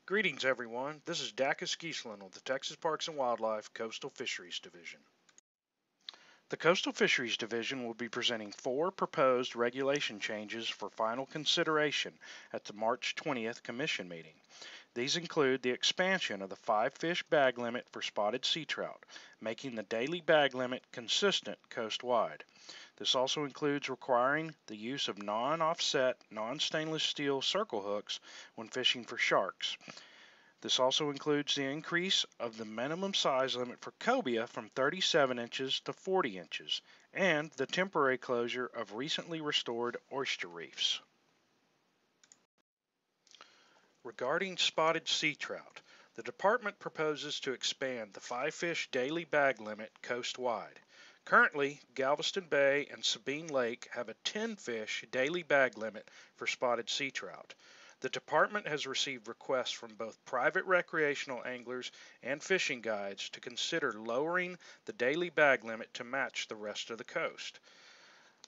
Greetings, everyone. This is Dacus Giesland of the Texas Parks and Wildlife Coastal Fisheries Division. The Coastal Fisheries Division will be presenting 4 proposed regulation changes for final consideration at the March 20th Commission meeting. These include the expansion of the 5-fish bag limit for spotted sea trout, making the daily bag limit consistent coast-wide. This also includes requiring the use of non-offset, non-stainless steel circle hooks when fishing for sharks. This also includes the increase of the minimum size limit for cobia from 37 inches to 40 inches, and the temporary closure of recently restored oyster reefs. Regarding spotted sea trout, the department proposes to expand the 5-fish daily bag limit coast-wide. Currently, Galveston Bay and Sabine Lake have a 10-fish daily bag limit for spotted sea trout. The department has received requests from both private recreational anglers and fishing guides to consider lowering the daily bag limit to match the rest of the coast.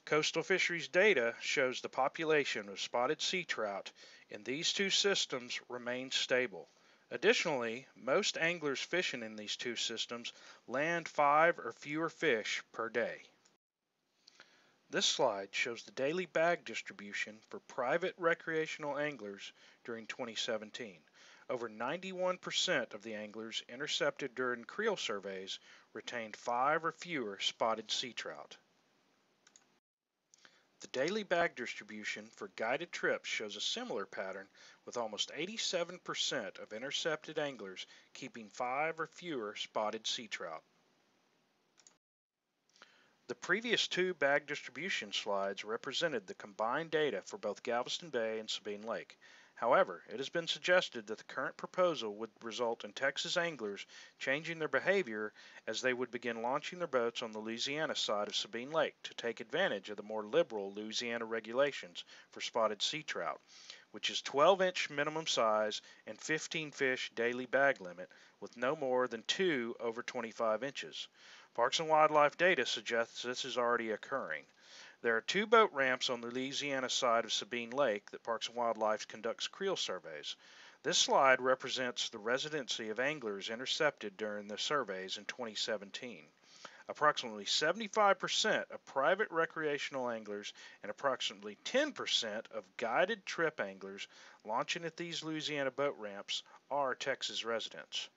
Coastal fisheries data shows the population of spotted sea trout in these two systems remains stable. Additionally, most anglers fishing in these two systems land 5 or fewer fish per day. This slide shows the daily bag distribution for private recreational anglers during 2017. Over 91% of the anglers intercepted during creel surveys retained 5 or fewer spotted sea trout. The daily bag distribution for guided trips shows a similar pattern, with almost 87% of intercepted anglers keeping 5 or fewer spotted sea trout. The previous 2 bag distribution slides represented the combined data for both Galveston Bay and Sabine Lake. However, it has been suggested that the current proposal would result in Texas anglers changing their behavior as they would begin launching their boats on the Louisiana side of Sabine Lake to take advantage of the more liberal Louisiana regulations for spotted sea trout, which is 12-inch minimum size and 15-fish daily bag limit with no more than 2 over 25 inches. Parks and Wildlife data suggests this is already occurring. There are 2 boat ramps on the Louisiana side of Sabine Lake that Parks and Wildlife conducts creel surveys. This slide represents the residency of anglers intercepted during the surveys in 2017. Approximately 75% of private recreational anglers and approximately 10% of guided trip anglers launching at these Louisiana boat ramps are Texas residents.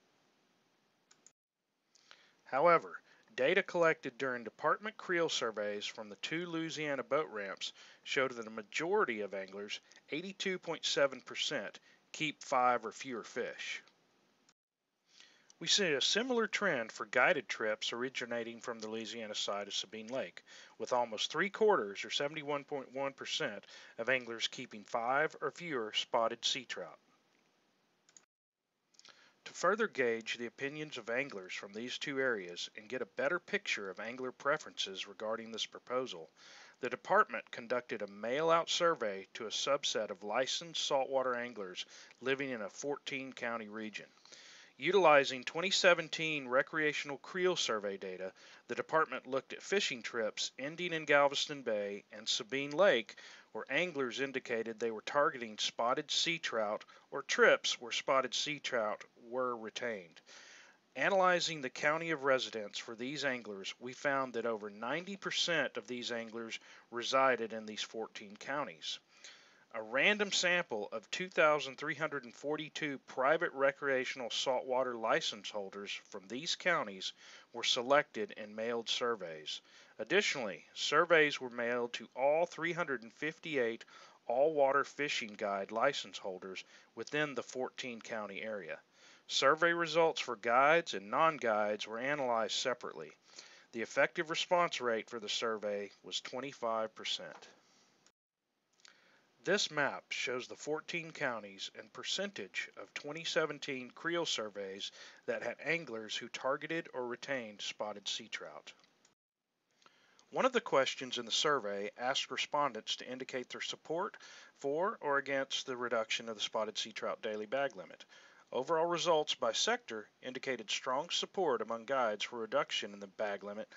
However, data collected during department creel surveys from the 2 Louisiana boat ramps showed that a majority of anglers, 82.7%, keep 5 or fewer fish. We see a similar trend for guided trips originating from the Louisiana side of Sabine Lake, with almost 3/4 or 71.1% of anglers keeping 5 or fewer spotted sea trout. To further gauge the opinions of anglers from these 2 areas and get a better picture of angler preferences regarding this proposal, the department conducted a mail-out survey to a subset of licensed saltwater anglers living in a 14-county region. Utilizing 2017 recreational creel survey data, the department looked at fishing trips ending in Galveston Bay and Sabine Lake where anglers indicated they were targeting spotted sea trout or trips where spotted sea trout were retained. Analyzing the county of residence for these anglers, we found that over 90% of these anglers resided in these 14 counties. A random sample of 2,342 private recreational saltwater license holders from these counties were selected and mailed surveys. Additionally, surveys were mailed to all 358 all-water fishing guide license holders within the 14-county area. Survey results for guides and non-guides were analyzed separately. The effective response rate for the survey was 25%. This map shows the 14 counties and percentage of 2017 creel surveys that had anglers who targeted or retained spotted sea trout. One of the questions in the survey asked respondents to indicate their support for or against the reduction of the spotted sea trout daily bag limit. Overall results by sector indicated strong support among guides for reduction in the bag limit,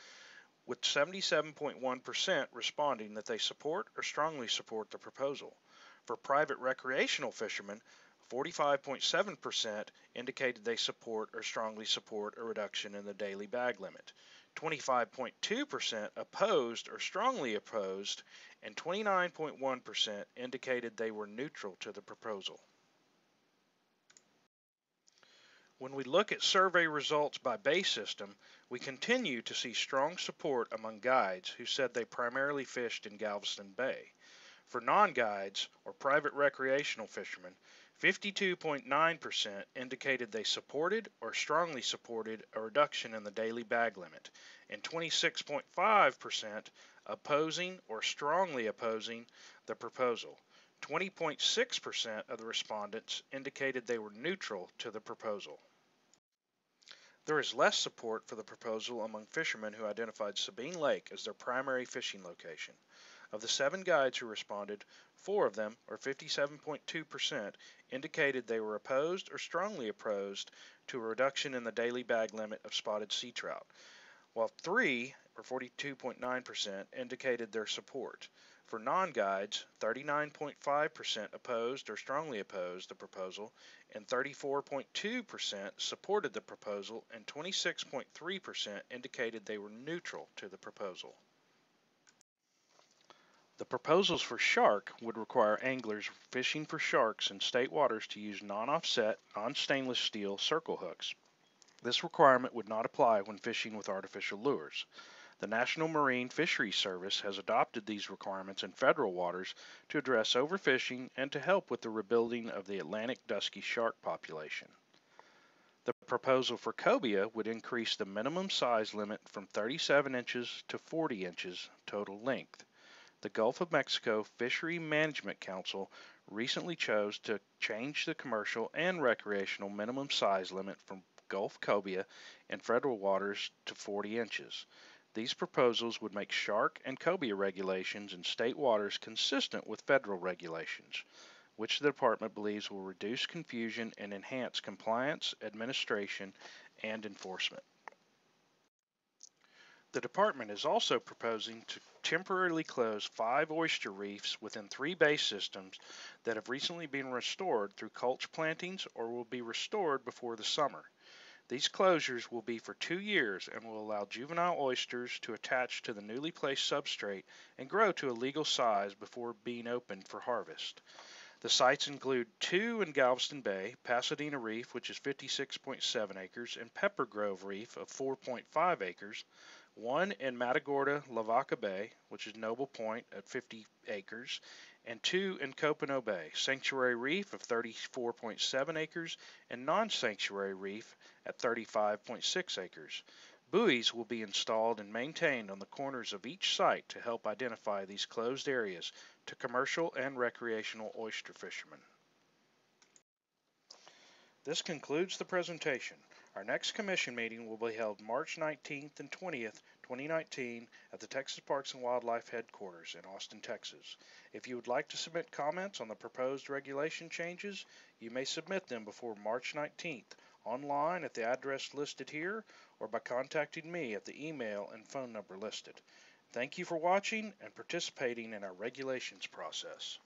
with 77.1% responding that they support or strongly support the proposal. For private recreational fishermen, 45.7% indicated they support or strongly support a reduction in the daily bag limit. 25.2% opposed or strongly opposed, and 29.1% indicated they were neutral to the proposal. When we look at survey results by bay system, we continue to see strong support among guides who said they primarily fished in Galveston Bay. For non-guides or private recreational fishermen, 52.9% indicated they supported or strongly supported a reduction in the daily bag limit, and 26.5% opposing or strongly opposing the proposal. 20.6% of the respondents indicated they were neutral to the proposal. There is less support for the proposal among fishermen who identified Sabine Lake as their primary fishing location. Of the 7 guides who responded, 4 of them, or 57.2%, indicated they were opposed or strongly opposed to a reduction in the daily bag limit of spotted sea trout, while 3, or 42.9%, indicated their support. For non-guides, 39.5% opposed or strongly opposed the proposal, and 34.2% supported the proposal, and 26.3% indicated they were neutral to the proposal. The proposals for shark would require anglers fishing for sharks in state waters to use non-offset, non-stainless steel circle hooks. This requirement would not apply when fishing with artificial lures. The National Marine Fisheries Service has adopted these requirements in federal waters to address overfishing and to help with the rebuilding of the Atlantic dusky shark population. The proposal for cobia would increase the minimum size limit from 37 inches to 40 inches total length. The Gulf of Mexico Fishery Management Council recently chose to change the commercial and recreational minimum size limit from Gulf cobia in federal waters to 40 inches. These proposals would make shark and cobia regulations in state waters consistent with federal regulations, which the department believes will reduce confusion and enhance compliance, administration, and enforcement. The department is also proposing to temporarily close 5 oyster reefs within 3 bay systems that have recently been restored through culch plantings or will be restored before the summer. These closures will be for 2 years and will allow juvenile oysters to attach to the newly placed substrate and grow to a legal size before being opened for harvest. The sites include 2 in Galveston Bay, Pasadena Reef, which is 56.7 acres, and Pepper Grove Reef of 4.5 acres, 1 in Matagorda, Lavaca Bay, which is Noble Point at 50 acres, and 2 in Copano Bay, Sanctuary Reef of 34.7 acres, and Non-Sanctuary Reef at 35.6 acres. Buoys will be installed and maintained on the corners of each site to help identify these closed areas to commercial and recreational oyster fishermen. This concludes the presentation. Our next commission meeting will be held March 19th and 20th, 2019 at the Texas Parks and Wildlife Headquarters in Austin, Texas. If you would like to submit comments on the proposed regulation changes, you may submit them before March 19th online at the address listed here or by contacting me at the email and phone number listed. Thank you for watching and participating in our regulations process.